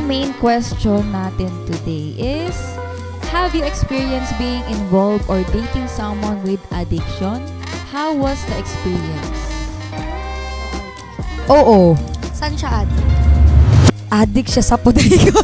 main question natin today is, have you experienced being involved or dating someone with addiction? How was the experience? Oo. Saan siya addict? Addict siya sa puday ko.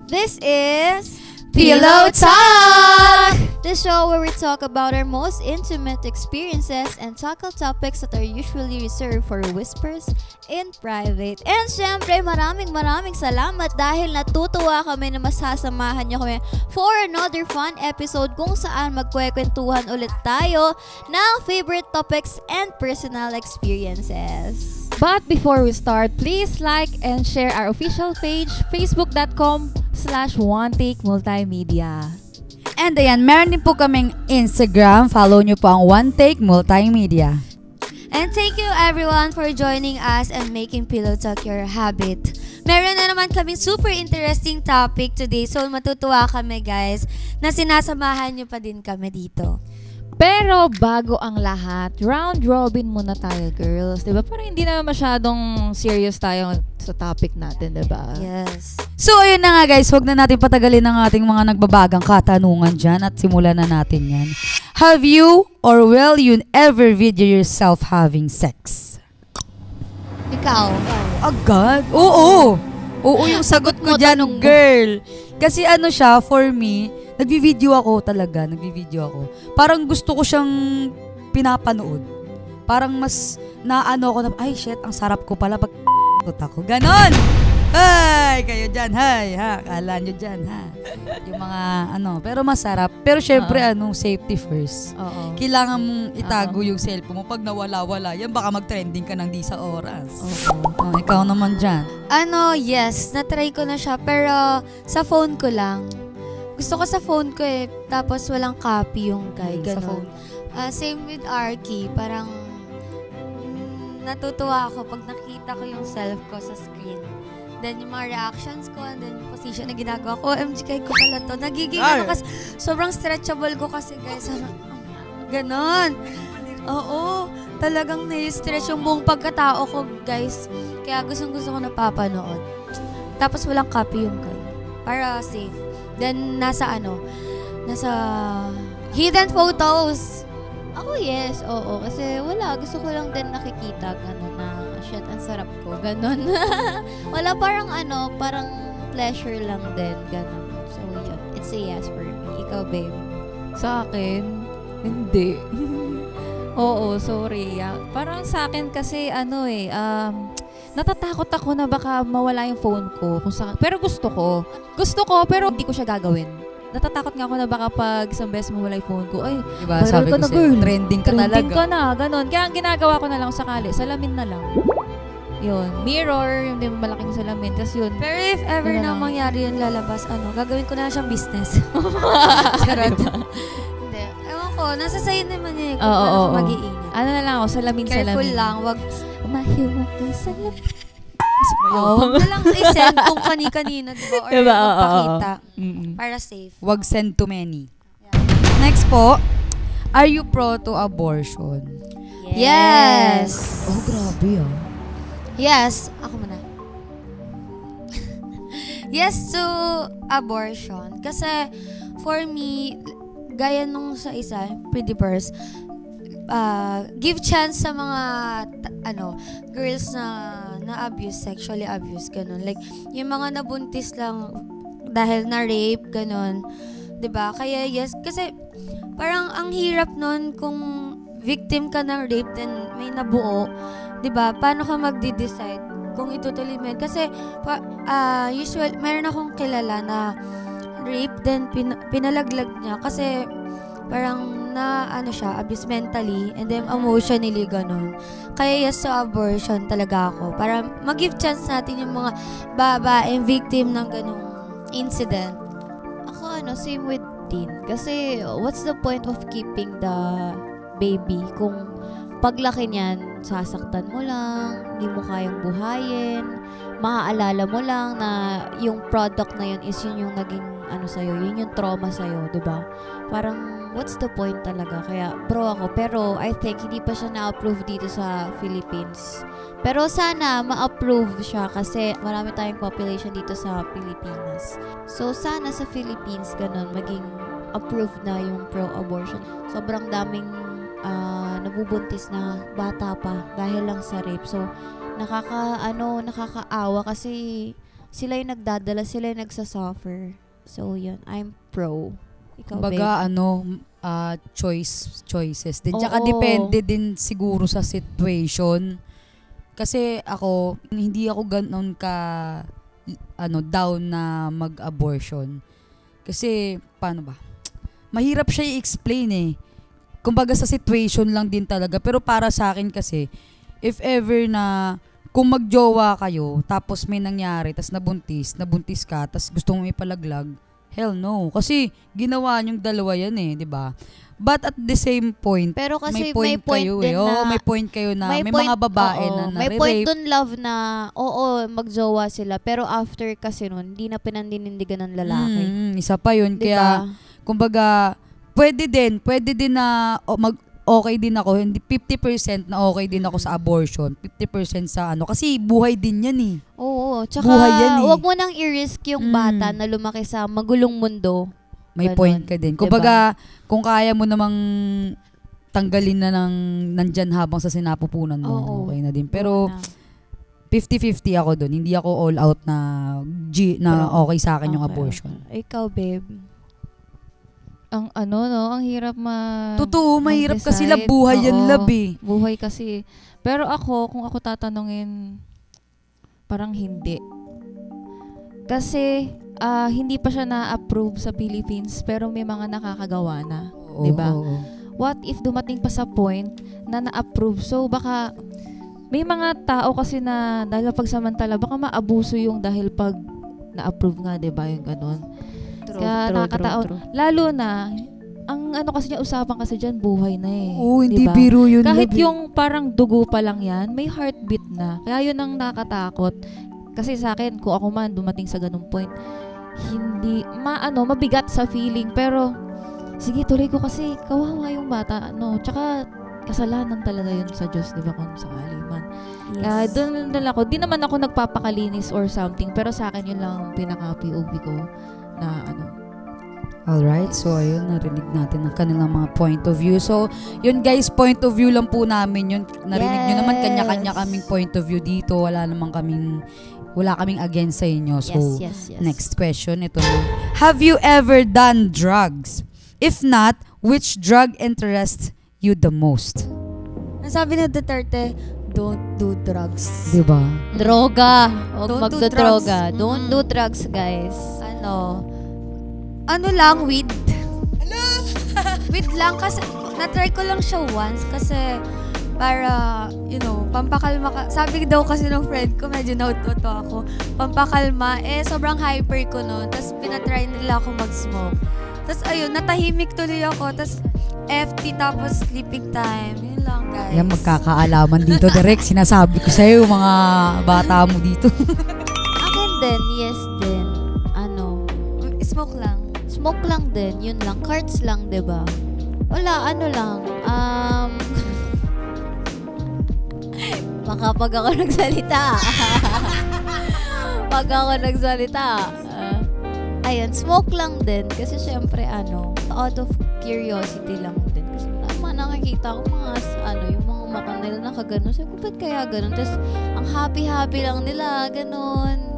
This is Pillow Talk! the show where we talk about our most intimate experiences and tackle topics that are usually reserved for whispers in private. And syempre, maraming salamat dahil natutuwa kami na masasamahan nyo kami for another fun episode kung saan magkwekwentuhan ulit tayo ng favorite topics and personal experiences. But before we start, please like and share our official page, facebook.com/OneTakeMultimedia. And ayan, meron din po kaming Instagram. Follow nyo po ang One Take Multimedia. And thank you everyone for joining us and making Pillow Talk your habit. Meron na naman kaming super interesting topic today. So matutuwa kami guys na sinasamahan nyo pa din kami dito. Pero bago ang lahat, round robin muna tayo, girls. Diba? Parang hindi na masyadong serious tayo sa topic natin, diba? Yes. So ayun na nga guys, huwag na natin patagalin ang ating mga nagbabagang katanungan dyan at simulan na natin yan. Have you or will you ever video yourself having sex? Ikaw? Agad? Oo! Oo yung sagot ko dyan, girl. Kasi ano siya, for me, nagvi-video ako. Parang gusto ko siyang pinapanood. Parang mas naano ko na, ay shit, ang sarap ko pala pag ako. Ganon! Ay, kayo dyan, hay, ha? Kala nyo dyan, ha? Yung mga, pero masarap. Pero syempre, safety first. Kailangan mong itago yung cellphone mo. Pag nawala-wala, yan baka mag-trending ka ng di sa oras. Ikaw naman dyan. Yes, natry ko na siya, pero sa phone ko lang. Gusto ko sa phone ko tapos walang copy yung guy, gano'n. Same with Arky, parang natutuwa ako pag nakita ko yung self ko sa screen. Then yung mga reactions ko, and then yung position na ginagawa ko, OMG, kay ko pala to. Nagiging kasi sobrang stretchable ko kasi guys. Ganon. Oo, talagang na-stretch yung buong pagkatao ko guys. Kaya gustong-gusto ko napapanood. Tapos walang copy yung guy. Para safe. Then, nasa hidden photos. Ako, yes. Oo. Kasi wala. Gusto ko lang din nakikita. Gano'n na, shit, ang sarap ko. Gano'n. Wala parang pleasure lang din. Gano'n. So, yun. It's a yes for me. Ikaw, babe. Sa akin, hindi. Oo, sorry. Parang sa akin kasi, natatakot ako na baka mawala yung phone ko. Pero gusto ko, pero hindi ko siya gagawin. Natatakot nga ako na baka pag isang beses mawala yung phone ko, ay, diba, sabi ko sa'yo, trending ka talaga. Trending ka na, ganon. Kaya ang ginagawa ko na lang sakali, salamin na lang. Yun, mirror, yung malaking salamin, tas yun. Pero if ever na mangyari yun lalabas, gagawin ko na siyang business. Charot. Hindi. Ewan ko, nasa sa'yo naman yun kung paano ko mag-iingat. Ano na lang ako, salamin. Careful lang, wag mahiwag ka salamin. Huwag na lang i-send kung kani-kanina, diba? Or diba? magpakita. Para safe. Wag send too many. Yeah. Next po, are you pro to abortion? Yes. Oh, grabe Yes. Ako muna. Yes to abortion. Kasi, for me, gaya nung sa isa, Pretty Birds, give chance sa mga girls na abuse, sexually abuse, ganun. Like, yung mga nabuntis lang dahil na rape, ganun. 'Di ba? Kaya yes, kasi parang ang hirap nun kung victim ka ng rape then may nabuo, 'di ba? Paano ka magde-decide kung itutuloy mo? Kasi usual, meron akong kilala na rape then pinalaglag niya kasi parang siya, abuse mentally and then emotionally, ganun. Kaya yes, so abortion talaga ako. Para mag-give chance natin yung mga babaeng victim ng ganung incident. Ako, same with Dean. Kasi, what's the point of keeping the baby kung paglaki niyan, sasaktan mo lang, hindi mo kayang buhayin, maaalala mo lang na yung product na yun is yun yung naging sa'yo, yun yung trauma sa'yo, diba? Parang, what's the point talaga? Kaya, pro ako. Pero, I think, hindi pa siya na-approve dito sa Philippines. Pero, sana, ma-approve siya kasi marami tayong population dito sa Pilipinas. So, sana sa Philippines, ganun, maging approved na yung pro-abortion. Sobrang daming nabubuntis na bata pa dahil lang sa rape. So, nakakaawa kasi sila yung nagdadala, sila yung nagsasuffer. So, yun. I'm pro. Ikaw, Kumbaga, choices din. Tsaka depende din siguro sa situation. Kasi ako, hindi ako ganoon down na mag-abortion. Kasi, paano ba? Mahirap siya i-explain eh. Kumbaga sa situation lang din talaga. Pero para sa akin kasi, if ever na kung magjowa kayo, tapos may nangyari, tapos nabuntis ka, tapos gusto mong ipalaglag, hell no. Kasi ginawa niyong dalawa yan eh, di ba? But at the same point, pero kasi may point kayo eh. May point kayo na may mga babae na nare-rape. May point dun, love, na magjowa sila. Pero after kasi nun, hindi na pinandinindigan ng lalaki. Isa pa yun. Diba? Kaya, kumbaga, pwede din na okay din ako, hindi 50% na okay din ako sa abortion, 50% sa kasi buhay din yan eh. Oo, tsaka buhay yan eh. Huwag mo nang i-risk yung bata na lumaki sa magulong mundo. May Ganon. point ka din. Kumbaga, kung kaya mo namang tanggalin na nandyan habang sa sinapupunan mo, okay na din. Pero 50-50 ako dun. Hindi ako all out na okay sa akin yung abortion. Ikaw, babe? Ang hirap Totoo, mahirap kasi mag-decide. buhay yan, love eh. Buhay kasi. Pero kung ako tatanungin, parang hindi. Kasi, hindi pa siya na-approve sa Philippines, pero may mga nakakagawa na. Diba? What if dumating pa sa point na na-approve? So, baka, may mga tao kasi na, dahil pagsamantala, baka maabuso yung dahil pag na-approve nga, diba? Yung ganun. Kaya nakakataon. Lalo na, ang kasi niya, usapan kasi dyan, buhay na eh. Oo, hindi diba? biro yun. Kahit yung parang dugo pa lang yan, may heartbeat na. Kaya yun ang nakakatakot. Kasi sa akin, kung ako man dumating sa ganung point, hindi, mabigat sa feeling. Pero, sige, tuloy ko kasi kawawa yung bata. Tsaka, kasalanan talaga yun sa Diyos, di ba, kung sakali man. Yes. Doon lang ako. Di naman ako nagpapakalinis or something, pero sa akin yun lang pinaka-POV ko na Alright, so ayun, narinig natin ang kanilang mga point of view. So, yun guys, point of view lang po namin yun. Narinig nyo naman, kanya-kanya kaming point of view dito. Wala kaming against sa inyo. So, yes. next question, ito na. Have you ever done drugs? If not, which drug interests you the most? Ang sabi ni Duterte, don't do drugs. Diba? Droga. Huwag Don't do magdodroga. drugs. Don't do drugs, guys. Ano lang, weed. Weed lang kasi, na-try ko lang siya once kasi para, pampakalma ka. Sabi daw kasi ng friend ko, medyo nauto ako. Pampakalma, sobrang hyper ko noon. Tapos pinatry nila ako mag-smoke. Tapos ayun, natahimik tuloy ako. Tapos FT, tapos sleeping time. Yun lang, guys. Yan, magkakaalaman dito direct. Sinasabi ko sa'yo, mga bata mo dito. Akin din, yes din. Smoke lang. Smoke lang din, yun lang. Cards lang, diba? Wala, lang. Makapag ako nagsalita. Pag ako nagsalita. Ayun, smoke lang din. Kasi syempre, out of curiosity lang din. Kasi nakikita ko yung mga mata nila nakaganon. Sabi ko, ba't kaya ganon? Tapos, ang happy-happy lang nila, ganon.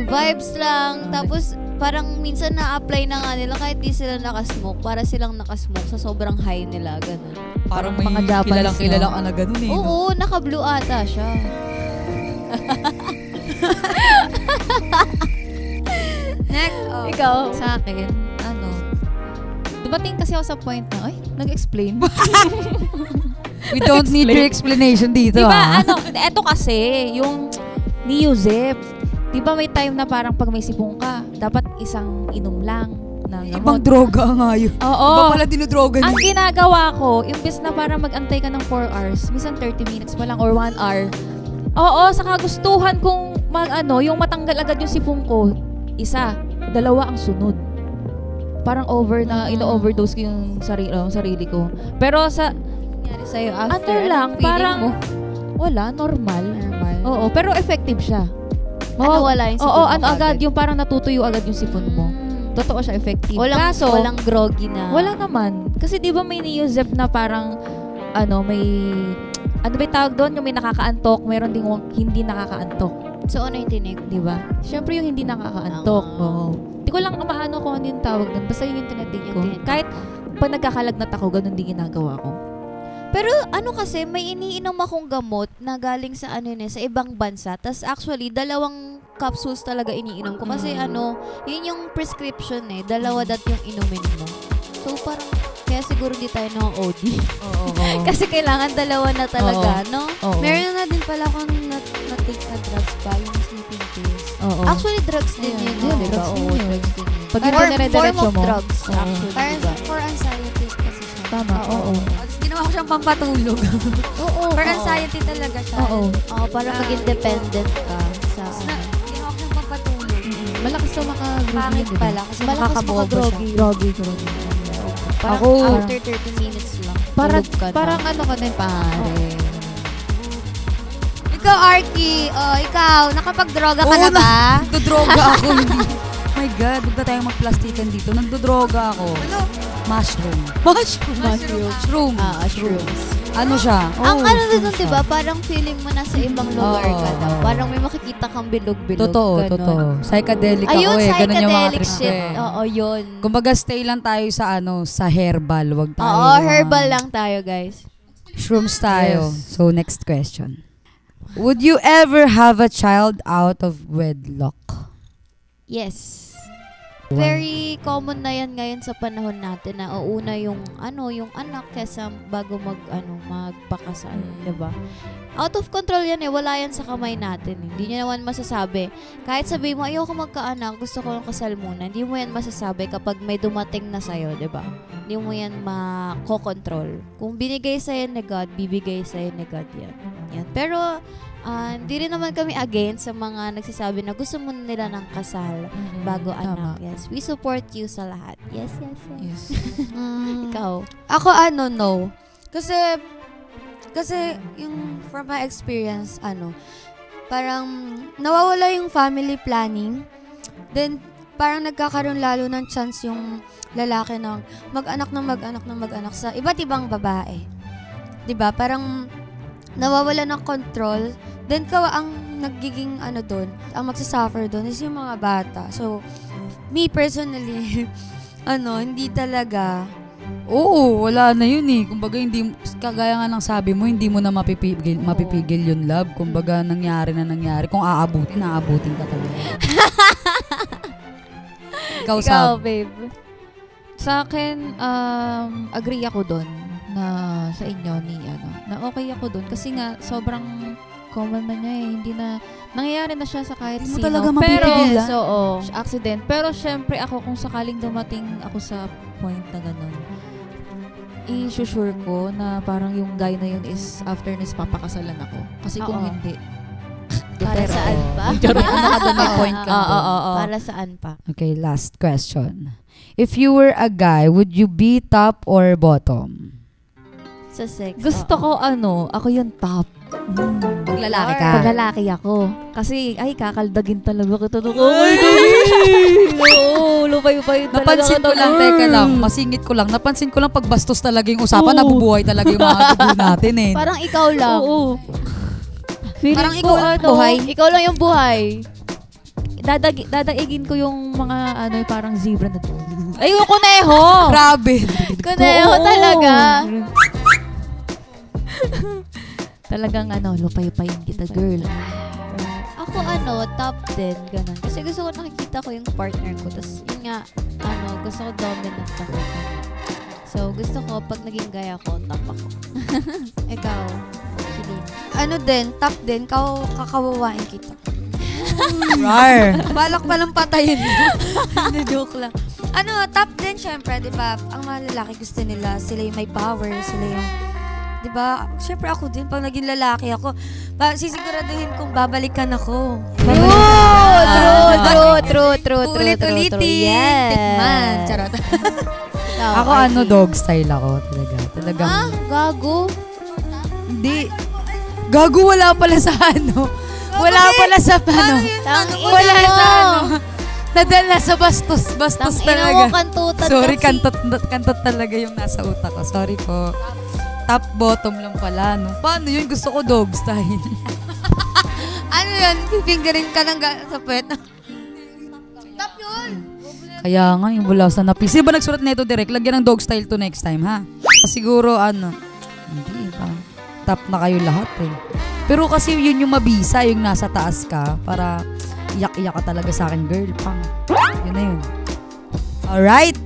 Vibes lang. Tapos, parang minsan na-apply na nga nila kahit di sila nakasmoke. Para silang nakasmoke sa sobrang high nila, ganun. Parang may mga Japanese, kilalang na ganun eh. Oo, naka-blue ata siya. Next, Ikaw? sa akin, dumating kasi ako sa point na, nag-explain. We don't need your explanation dito. Diba, eto kasi, yung ni Yusef, diba may time na parang pag may sipong ka, dapat isang inom lang. ng Ibang gamot. droga nga yun. Oo. Iba pala dinodroga Ang niya. ginagawa ko, imbes na para mag-antay ka ng 4 hours, minsan 30 minutes pa lang or 1 hour. Oo, sa kagustuhan kong yung matanggal agad yung sipon ko, 1, 2 ang sunod. Parang ino-overdose ko yung sarili ko. Pero Nangyari sa'yo after? ano lang, feeling parang mo? wala, normal. Normal. Oo, pero effective siya. Wala yung sipon Oo, mo agad, yung parang natutuyo agad yung sipon mo. Totoo siya, effective. Kaso, Walang groggy na. wala naman. Kasi di ba may Neozep na parang, may, ano ba yung tawag doon? Yung may nakakaantok, meron ding hindi nakakaantok. So, ano yung tinik? Di ba? Siyempre yung hindi nakakaantok. Ah. Oo. Di ko lang maano kung ano yung tawag doon. Basta yun yung tinatig ko. Yung tinatig. Kahit pag nagkakalagnat ako, ganun din ginagawa ko. Pero ano kasi, may iniinom akong gamot na galing sa sa ibang bansa. Tas actually, 2 capsules talaga iniinom ko. Kasi yun yung prescription 2 dat yung inumin mo. So parang, kaya siguro di tayo OD. Oo. Kasi kailangan 2 na talaga, no? Oo. Meron na din pala akong na-take na drugs pa, yung sleeping pills. Oo. Actually, drugs din Ayan, yun. yun, Diba? drugs din Oo, yun. drugs din yun. Pag Or yung dinire-diretso form of mo. drugs, Oo. actually. Parang Diba? for anxiety kasi siya. Tama, oo. Tapos ginawa ko siyang pampatulog. Oo. For anxiety talaga siya. Oo. Oo, para maging dependent ka sa... Ginawa ko siyang pampatulog. Malakas na maka-groovy Pangit yun, di ba? pala kasi Malakas makakabobo siya. makagrogi. Groovy. Parang Ako- after 30 minutes lang. Parang, tulog ka na. parang ano ka din, pare. Ikaw, Arky, ikaw, nakapag-droga ka Oo na ba? Nagdodroga ako. Hindi. My God, huwag na tayong magplastikan dito. Nagdodroga ako. Ano? Mushroom. Mushroom. Shrooms. Ano siya? Ang Oh, ano shroom doon, siya. diba? Parang feeling mo nasa ibang lugar ka Oo, daw. oo. Parang may makikita kang bilog-bilog. Totoo, ganon. totoo. Psychedelic Ayun, ako eh. Ganun yung mga psychedelic trip ko shit. eh. Oo, yun. Kumbaga stay lang tayo sa herbal. Wag tayo. Oo, herbal lang tayo, guys. Shrooms tayo. Yes. So next question. Would you ever have a child out of wedlock? Yes. Very common na yan ngayon sa panahon natin na uuna yung anak kesa bago magpakasal, 'di ba? Out of control yan wala yan sa kamay natin. Hindi niya naman masasabi. Kahit sabihin mo ayoko magkaanak, gusto ko ng kasal muna. Hindi mo yan masasabi kapag may dumating na sa'yo, 'di ba? Hindi mo yan makokontrol. Kung binigay sa'yo ni God, bibigay sa'yo ni God yan. Pero hindi rin naman kami against sa mga nagsasabi na gusto muna nila ng kasal bago anak. Yes, we support you sa lahat. Yes. Yes. Ikaw? Ako, no. Kasi yung from my experience, parang nawawala yung family planning. Then, parang nagkakaroon lalo ng chance yung lalaki ng mag-anak sa iba't ibang babae. 'Di ba? Parang nawawala ng control. Then, ang nagiging doon, ang magsasuffer doon is yung mga bata. So, me personally, hindi talaga. Oo, wala na yun eh. Kumbaga hindi, kagaya nga ng sabi mo, hindi mo na mapipigil yun, love. Kumbaga nangyari na nangyari. Kung aabutin ka talaga. Ikaw, Sab. babe. Sa akin, agree ako doon na sa inyo na okay ako doon kasi nga sobrang common na niya hindi na nangyayari na siya sa kahit Hindi mo sino. talaga Pero mapipigilan. accident. Pero syempre ako kung sakaling dumating ako sa point na ganun, i-sure ko na parang yung guy na yun is after this papakasalan ako. Kasi kung Oo. hindi, Para pero, saan pa? May point ka. Para saan pa? Okay, last question. If you were a guy, would you be top or bottom? Sa sex. Gusto ko ako yung top. Pag lalaki ka. Pag lalaki ako. Kasi, kakaldagin talaga kita. Oh my God! Oo, lupay-pay talaga. Napansin ko lang, teka lang, masingit ko lang. Napansin ko lang pag bastos talaga yung usapan, Oo. nabubuhay talaga yung mga dugo natin eh. Parang ikaw lang. Oo. Parang ikaw lang buhay. Ikaw lang yung buhay. Dadaigin ko yung mga parang zebra na. Ay, yung kuneho! Grabe. Kuneho Oo. talaga. Talagang lupay-payin kita, girl. Ako top 10, ganun. Kasi gusto ko nakikita ko yung partner ko. Tapos yun nga, gusto ko dominant ako. So, gusto ko pag naging gaya ko, top ako. Ikaw, Celine. Top din, kakawawain kita. Rar. Balak palang patayin mo. Hindi, joke lang. Top din syempre, di ba? Ang mga lalaki gusto nila, sila yung may power, sila yung, di ba? Syempre ako din, pag naging lalaki ako, sisiguraduhin kong babalikan ako. True. Ulit-ulitin. Yes. Tikman. Charot. Ako dog style ako talaga. Talagang, Gago. hindi. Gago wala pala sa Wala pala sa Wala sa Nadala sa bastos talaga. Kantutan Sorry, kasi. kantot talaga yung nasa utak ko. Sorry po. Top, bottom lang pala, no? Paano yun? Gusto ko dog style. Ano yun? Pipingerin ka ng sa puwet. Top yun! Kaya nga, yung bulaw sa napis. Sino ba nagsulat na ito direct? Lagyan ng dog style to next time, ha? Siguro, hindi pa. Top na kayo lahat, eh. Pero kasi yun yung mabisa, yung nasa taas ka, para iyak-iyak ka talaga sa akin, girl. Pang. Yun na yun. Alright.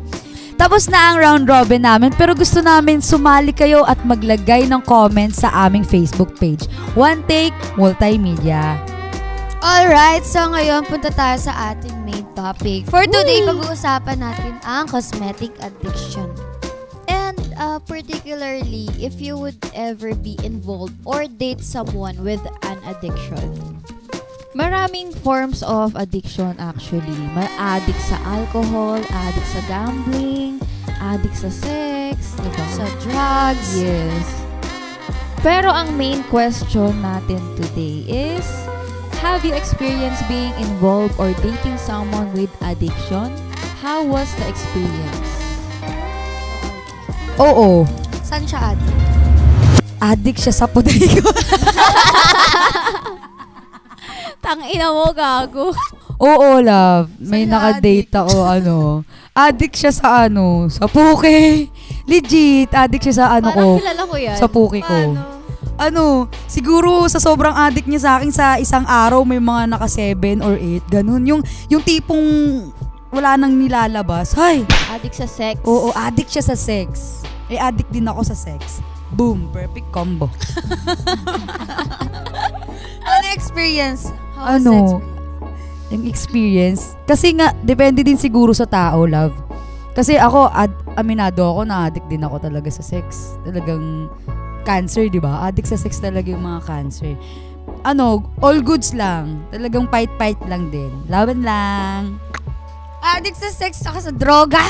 Tapos na ang round robin namin, pero gusto namin sumali kayo at maglagay ng comments sa aming Facebook page. One Take Multimedia. Alright, so ngayon punta tayo sa ating main topic. For today, pag-uusapan natin ang cosmetic addiction. And particularly, if you would ever be involved or date someone with an addiction. Maraming forms of addiction actually. Addict sa alcohol, addict sa gambling, addict sa sex, diba? Sa drugs. Yes. Pero ang main question natin today is, have you experienced being involved or dating someone with addiction? How was the experience? Oo. Saan siya addict? Addict siya sa puday ko. Tangina mo, gago. Oo, love. May Saan nakadate ako, Addict siya sa sa puke. Legit, addict siya sa Parang kilala ko yan. Sa puke ko. Siguro sa sobrang addict niya sa akin, sa isang araw may mga naka 7 or 8, ganun. Yung tipong wala nang nilalabas. Hay! Addict sa sex. Oo, addict siya sa sex. Addict din ako sa sex. Boom, perfect combo. Ano experience? How was the experience? Yung experience. Kasi nga, depende din siguro sa tao, love. Kasi ako, aminado ako na addict din ako talaga sa sex. Talagang cancer, di ba? Addict sa sex talaga yung mga cancer. All goods lang. Talagang fight lang din. Laban lang. Addict sa sex saka sa droga.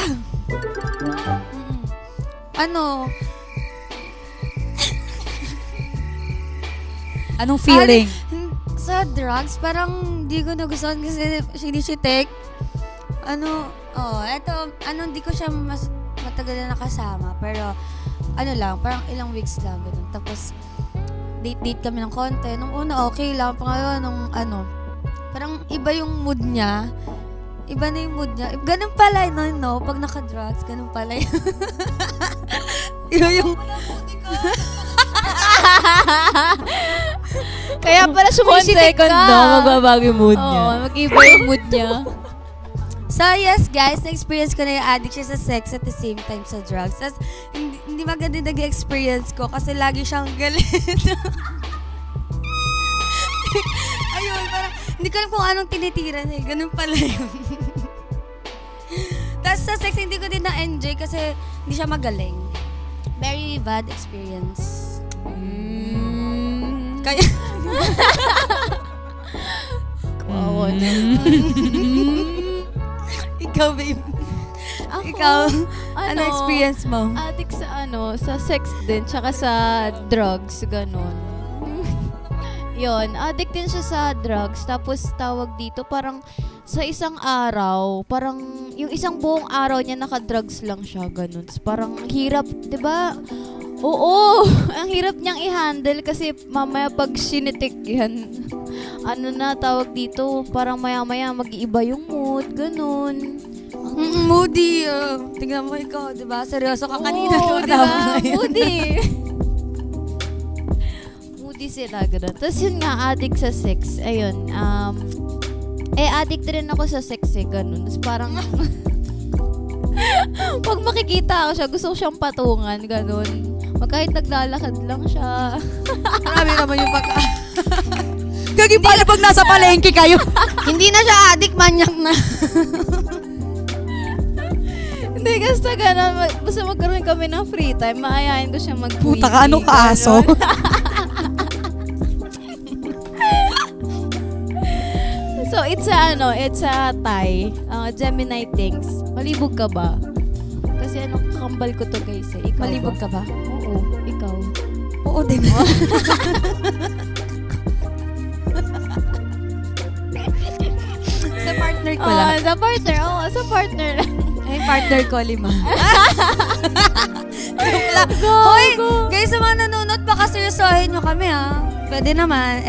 Anong feeling? Sa drugs, parang hindi ko nagustuhan kasi sinisitik. Hindi ko siya matagal na nakasama. Pero, parang ilang weeks lang, ganun. Tapos, date kami ng konti. Nung una, okay lang. Pangalawa, parang iba yung mood niya. Iba na yung mood niya. Ganun pala, no? Pag naka-drugs, ganun pala yun. Iba yung... Kaya pala sumisitik ka. magbabago yung mood niya. Oo, mag-iba yung mood niya. So, yes, guys, na-experience ko na yung addict siya sa sex at the same time sa drugs. Tapos, hindi maganda nag-experience ko kasi lagi siyang galit. Ayun, parang, hindi ko alam kung anong tinitira niya. Ganun pala yun. Tapos sa sex, hindi ko din na-enjoy kasi hindi siya magaling. Very bad experience. Kaya... Kawawa na. Ikaw, babe. Ako, Ikaw, ano experience mo? Addict sa sex din, tsaka sa drugs, ganun. Yon, addict din siya sa drugs. Tapos tawag dito, parang sa isang araw, parang yung isang buong araw niya naka-drugs lang siya, ganun. Tapos parang hirap, 'di ba? Oo, ang hirap niyang i-handle kasi mamaya pag sinitik yan, tawag dito, parang maya-maya mag-iiba yung mood, ganun. Moody. Tingnan mo ikaw, 'di ba? Seryoso ka kanina. Oo, 'di ba? Moody. Moody sila, ganun. Tapos yun nga, addict sa sex. Ayun, addict rin ako sa sex ganun. Tapos parang, pag makikita ako siya, gusto ko siyang patungan, ganun. Kahit naglalakad lang siya. Marami naman yung Gagi pala pag nasa palengke kayo. Hindi na siya addict, manyak na. Hindi, basta gano'n. Basta magkaroon kami ng free time, maayahin ko siya mag-quickie. Puta ka, ano ka, aso? So, it's a Thai. Gemini things. Malibog ka ba? Kasi kakambal ko to guys eh. Ikaw Malibog ba? ka ba? Oo, ikaw. Oo, diba? Sa partner ko lang. Sa partner. Oo, sa partner lang. Ay, partner ko, 5. Hoy, guys, sa mga nanonood, baka seryosohin nyo kami, ha? Pwede naman.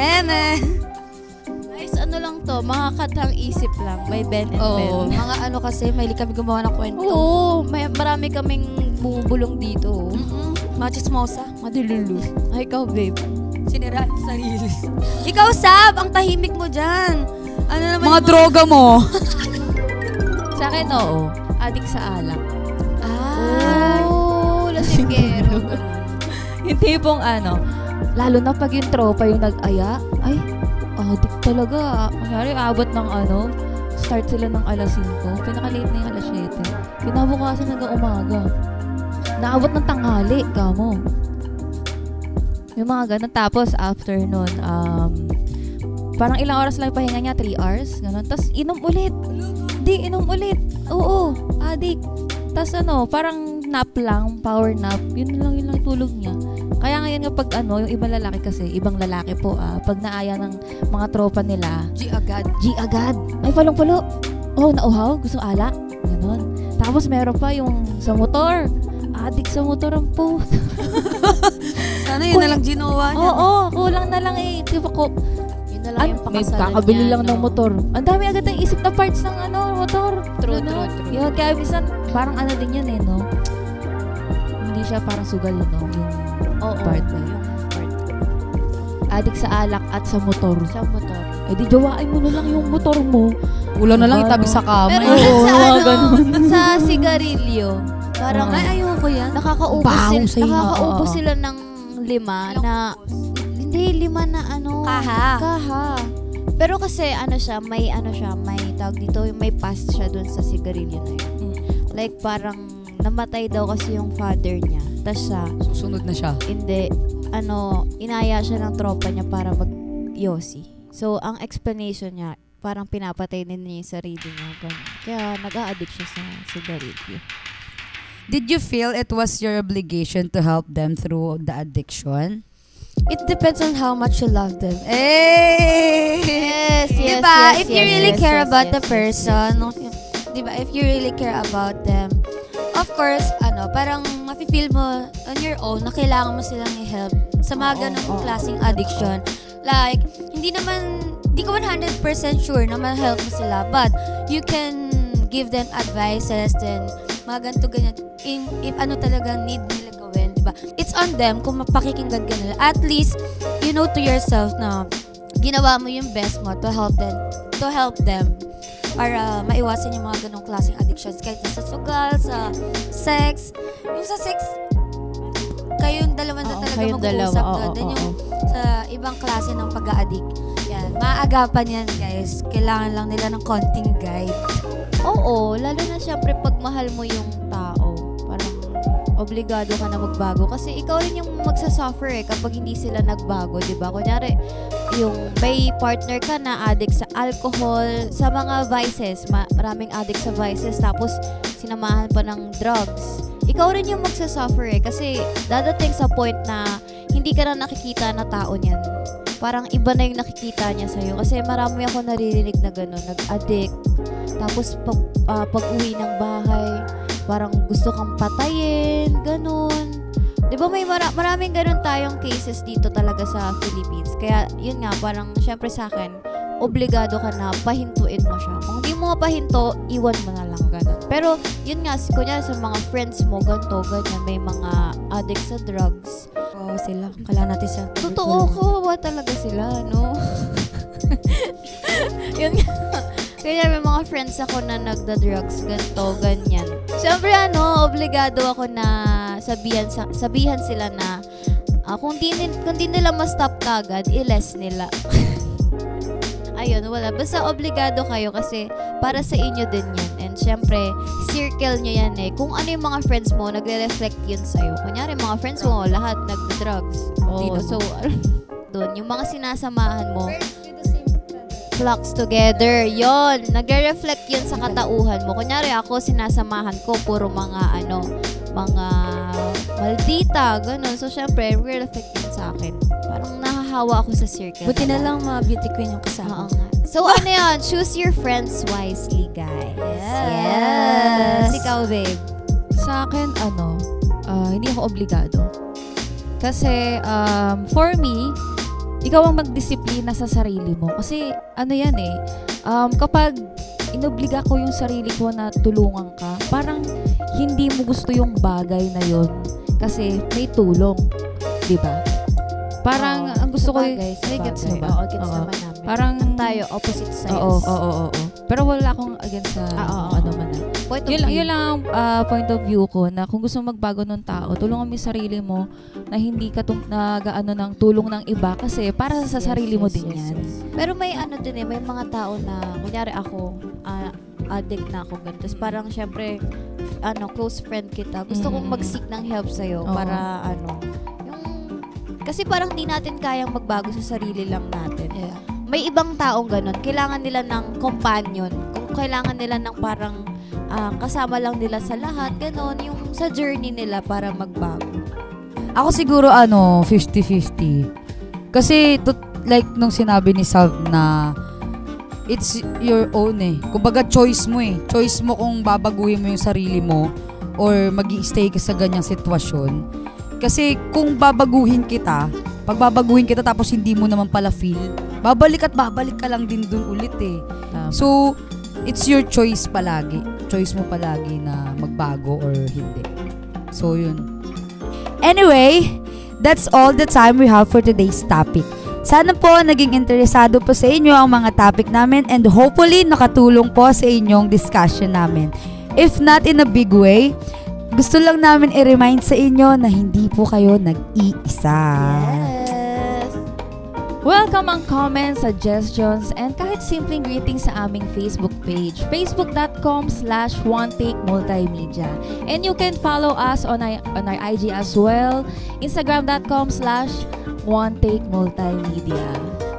Guys, ano lang to, mga katang isip lang. May Ben and Ben. Oo, mga ano kasi, mahilig kami gumawa ng kwento. Oo, marami kaming bumubulong dito. Mga chismosa. Madululu. Ay, ikaw, babe. Sinira yung sarili. Ikaw, Sab, ang tahimik mo dyan. Ano naman Mga droga mo. Sa akin, oo. Adik sa alak. Oh, lasinggero. Yung tipong lalo na pag yung tropa yung nag-aya, ay, adik talaga. Kunyari, abot ng start sila ng alas 5, pinaka-late na yung alas 7. Kinabukasan hanggang umaga. Naabot ng tanghali, kamo. Yung mga ganun. Tapos, after nun, parang ilang oras lang pahinga niya, 3 hours, ganun. Tapos, inom ulit. Inom ulit. Oo, adik. Tapos parang nap lang, power nap. Yun lang yung tulog niya. Kaya ngayon kapag yung ibang lalaki kasi, ibang lalaki po, pag naaya ng mga tropa nila, G agad. Ay, palong-palo. Oh, nauhaw, gusto alak. Ganon. Tapos meron pa yung sa motor. Adik sa motor ang po. Sana yun na lang ginawa niya. Oo, kulang na lang eh. Diba ko, Yun na lang yung may pakasalan kakabili niya, lang ng motor. Ang dami agad ng isip na parts ng motor. True. Yun, kaya minsan, parang din yan eh, no? Hindi siya parang sugal, no? Yung part na yun. Adik sa alak at sa motor. Sa motor. Eh di jawain mo na lang yung motor mo. Ulan na lang itabi sa kama. Pero Oo, sa mga ganun. sa sigarilyo, parang Ay, ayoko yan. nakakaubos Baho sila, sa'yo. Oo. sila ng 5 na, hindi 5 na kaha. Pero kasi may tawag dito, may past siya dun sa sigarilyo na yun. Like parang namatay daw kasi yung father niya. Tapos siya, Susunod na siya. hindi, inaya siya ng tropa niya para mag-yosi. So, ang explanation niya, parang pinapatay din niya yung sarili niya. Ganun. Kaya nag-a-addict siya sa sigarilyo. Did you feel it was your obligation to help them through the addiction? It depends on how much you love them. Eh! Yes, Diba? If you really care about the person, diba? If you really care about them, of course, parang mafe-feel mo on your own na kailangan mo silang i-help sa mga ganong klaseng addiction. Like, hindi ko 100% sure na ma-help mo sila, but you can give them advices, then mga ganito ganyan. If talaga need nila gawin, diba? It's on them kung mapakikinggan ka nila. At least, you know to yourself na ginawa mo yung best mo to help them para maiwasan yung mga ganong klaseng addictions. Kahit sa sugal, sa sex. Yung sa sex, kayong dalawa na talaga mag-uusap doon. Then yung sa ibang klase ng pag-a-addict. Yan. Maaagapan yan, guys. Kailangan lang nila ng konting guide. Oo, lalo na syempre pag mahal mo yung tao, parang obligado ka na magbago kasi ikaw rin yung magsasuffer kapag hindi sila nagbago, di ba? Kunyari, yung may partner ka na addict sa alcohol, sa mga vices, maraming addict sa vices, tapos sinamahan pa ng drugs. Ikaw rin yung magsasuffer kasi dadating sa point na hindi ka na nakikita na tao niyan. Parang iba na yung nakikita niya sa'yo kasi marami ako naririnig na gano'n, nag-addict. Tapos pag uwi ng bahay, parang gusto kang patayin, ganun. 'Di ba may maraming ganun tayong cases dito talaga sa Philippines. Kaya yun nga, parang syempre sa akin, obligado ka na pahintuin mo siya. Kung hindi mo pahinto, iwan mo na lang ganun. Pero yun nga, kunya sa mga friends mo, ganito, ganyan, may mga addict sa drugs. Oo, sila. Kailangan natin sa Totoo, kawawa talaga sila, no? Yun nga. Kaya may mga friends ako na nagda-drugs, ganito, ganyan. Siyempre, obligado ako na sabihan sila na kung di nila ma-stop kagad, i-less nila. ayun, wala. Basta obligado kayo kasi para sa inyo din yan. And syempre, circle nyo yan eh. Kung ano yung mga friends mo, nagre-reflect yun sa'yo. Kunyari, mga friends mo, lahat nagda-drugs. So, doon, yung mga sinasamahan mo, flocks together. Yon, nagre-reflect yun sa katauhan mo. Kunyari, ako, sinasamahan ko, puro mga, mga maldita, ganun. So, syempre, reflect yun sa akin. Parang nahahawa ako sa circle. Buti na lang mga beauty queen yung kasama. So, ano yun? Choose your friends wisely, guys. Yes. Ikaw, babe. Sa akin, hindi ako obligado. Kasi, for me, ikaw ang magdisiplina sa sarili mo. Kasi, yan eh, kapag inobliga ko yung sarili ko na tulungan ka, parang hindi mo gusto yung bagay na yon kasi may tulong. Diba? Parang, ang gusto ko yung... Gets mo ba? Oo, gets naman namin. Parang... tayo, opposite sides. Oo. Pero wala akong against sa man. Yun lang ang point of view ko na kung gusto magbago ng tao, tulungan mo yung sarili mo na hindi ka nag-ano ng tulong ng iba kasi para sa sarili mo din yan. Pero may din may mga tao na, kunyari ako, addict na ako ganun. Tapos parang syempre, close friend kita. Gusto kong mag-seek ng help sa'yo para kasi parang di natin kayang magbago sa sarili lang natin. Yeah. May ibang taong ganun. Kailangan nila ng companion. Kung kailangan nila ng parang kasama lang nila sa lahat, ganun, yung sa journey nila para magbago. Ako siguro 50-50. Kasi like nung sinabi ni Sav na it's your own eh. Kumbaga choice mo eh. Choice mo kung babaguhin mo yung sarili mo or magi-stay ka sa ganyang sitwasyon. Kasi kung babaguhin kita, pag babaguhin kita tapos hindi mo naman pala feel, babalik ka lang din dun ulit eh. So, it's your choice palagi. Choice mo palagi na magbago or hindi. So, yun. Anyway, that's all the time we have for today's topic. Sana po naging interesado po sa inyo ang mga topic namin and hopefully nakatulong po sa inyong discussion namin. If not in a big way, gusto lang namin i-remind sa inyo na hindi po kayo nag-iisa. Yes! Welcome ang comments, suggestions, and kahit simpleng greetings sa aming Facebook page, facebook.com/OneTakeMultimedia. And you can follow us on our IG as well, instagram.com/OneTakeMultimedia.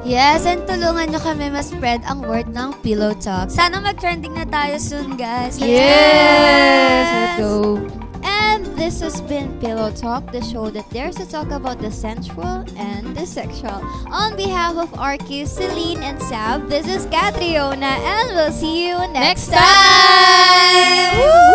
Yes, and tulungan nyo kami ma-spread ang word ng Pillow Talk. Sana mag-trending na tayo soon, guys. Let's go! And this has been Pillow Talk, the show that dares to talk about the sensual and the sexual. On behalf of Arky, Celine, and Sab, this is Catriona, and we'll see you next time! Woo!